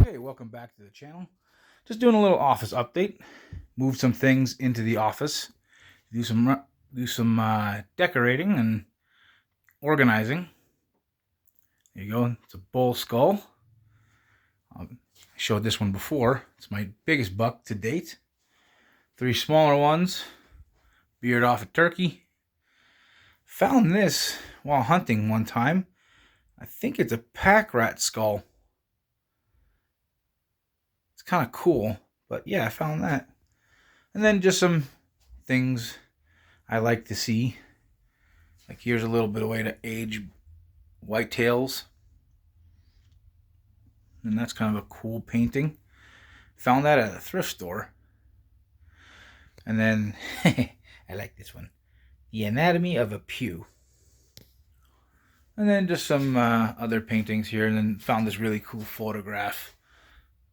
Hey, welcome back to the channel. Just doing a little office update. Moved some things into the office. Do some decorating and organizing. There you go. It's a bull skull. I showed this one before. It's my biggest buck to date. 3 smaller ones. Beard off a turkey. Found this while hunting one time. I think it's a pack rat skull. It's kind of cool, but yeah, I found that. And then just some things I like to see. Like here's a little bit of way to age whitetails. And that's kind of a cool painting. Found that at a thrift store. And then, I like this one. The Anatomy of a Pew. And then just some other paintings here. And then found this really cool photograph.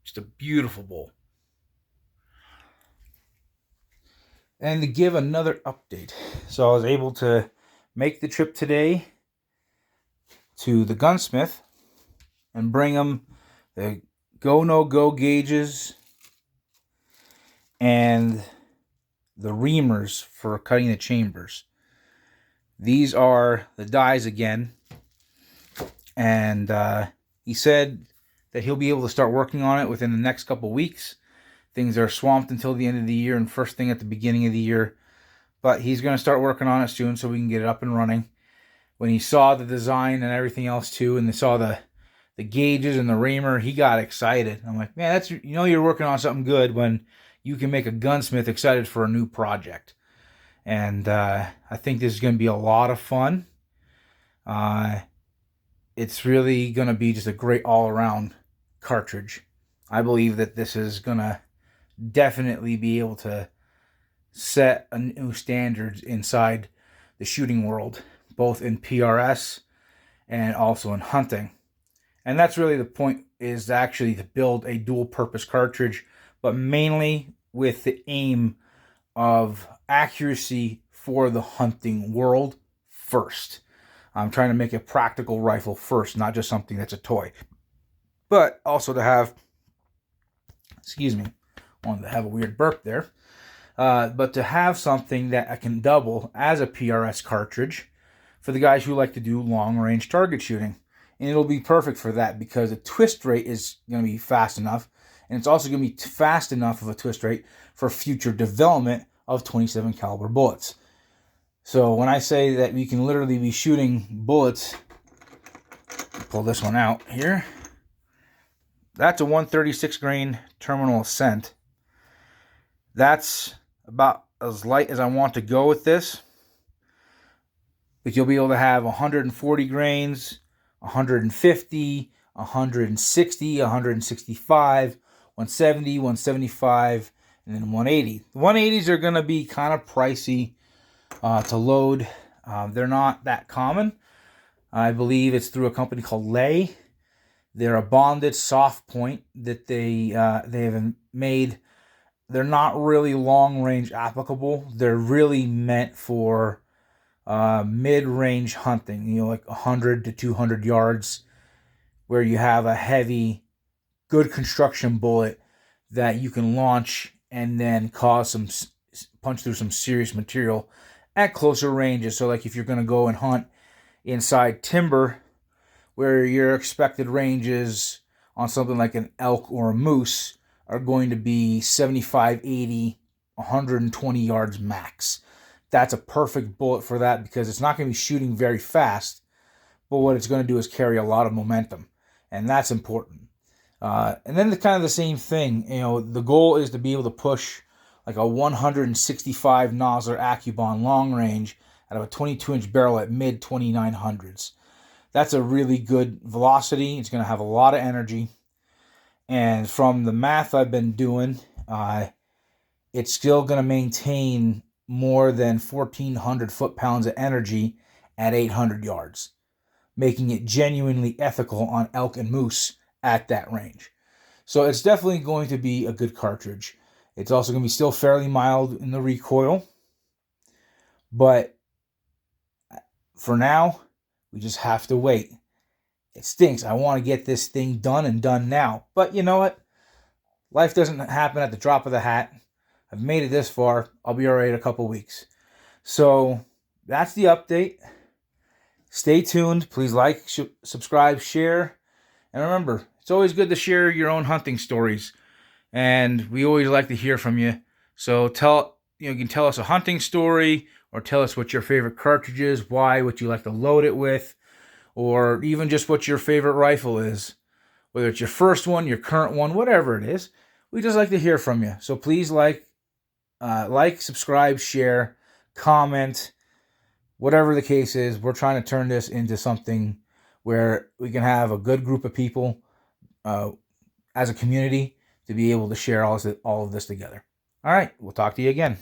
Just a beautiful bull. And to give another update. So I was able to make the trip today to the Gunsmith and bring them the go-no-go gauges and the reamers for cutting the chambers. These are the dies again. And he said that he'll be able to start working on it within the next couple weeks. Things are swamped until the end of the year and first thing at the beginning of the year. But he's going to start working on it soon so we can get it up and running. When he saw the design and everything else too, and they saw the gauges and the reamer, he got excited. I'm like, man, that's, you're working on something good when you can make a gunsmith excited for a new project. And I think this is going to be a lot of fun. It's really going to be just a great all-around cartridge. I believe that this is going to definitely be able to set a new standards inside the shooting world, both in PRS and also in hunting. And that's really the point, is actually to build a dual purpose cartridge, but mainly with the aim of accuracy for the hunting world first. I'm trying to make a practical rifle first, not just something that's a toy. But also to have, wanted to have a weird burp there. But to have something that I can double as a PRS cartridge for the guys who like to do long-range target shooting. And it'll be perfect for that because the twist rate is going to be fast enough. And it's also going to be fast enough of a twist rate for future development of 27 caliber bullets. So when I say that we can literally be shooting bullets, pull this one out here. That's a 136 grain terminal ascent. That's about as light as I want to go with this. But you'll be able to have 140 grains, 150, 160, 165, 170, 175, and then 180. The 180s are going to be kind of pricey to load. They're not that common. I believe it's through a company called Lay. They're a bonded soft point that they have made. They're not really long range applicable. They're really meant for mid-range hunting, like 100 to 200 yards, where you have a heavy, good construction bullet that you can launch and then punch through some serious material at closer ranges. So like if you're going to go and hunt inside timber, where your expected ranges on something like an elk or a moose are going to be 75, 80, 120 yards max. That's a perfect bullet for that because it's not going to be shooting very fast, but what it's going to do is carry a lot of momentum, and that's important. And then kind of the same thing, the goal is to be able to push like a 165 Nosler Accubon long range out of a 22-inch barrel at mid 2900s. That's a really good velocity. It's going to have a lot of energy. And from the math I've been doing, it's still going to maintain more than 1,400 foot-pounds of energy at 800 yards, making it genuinely ethical on elk and moose at that range. So it's definitely going to be a good cartridge. It's also going to be still fairly mild in the recoil. But for now, we just have to wait. It stinks. I want to get this thing done and done now. But you know what? Life doesn't happen at the drop of the hat. I've made it this far. I'll be all right in a couple weeks. So that's the update. Stay tuned. Please like, subscribe, share. And remember, it's always good to share your own hunting stories. And we always like to hear from you. So you can tell us a hunting story, or tell us what your favorite cartridge is, why, what you like to load it with, or even just what your favorite rifle is. Whether it's your first one, your current one, whatever it is. We just like to hear from you. So please like, subscribe, share, comment, whatever the case is. We're trying to turn this into something where we can have a good group of people as a community to be able to share all of this together. All right, we'll talk to you again.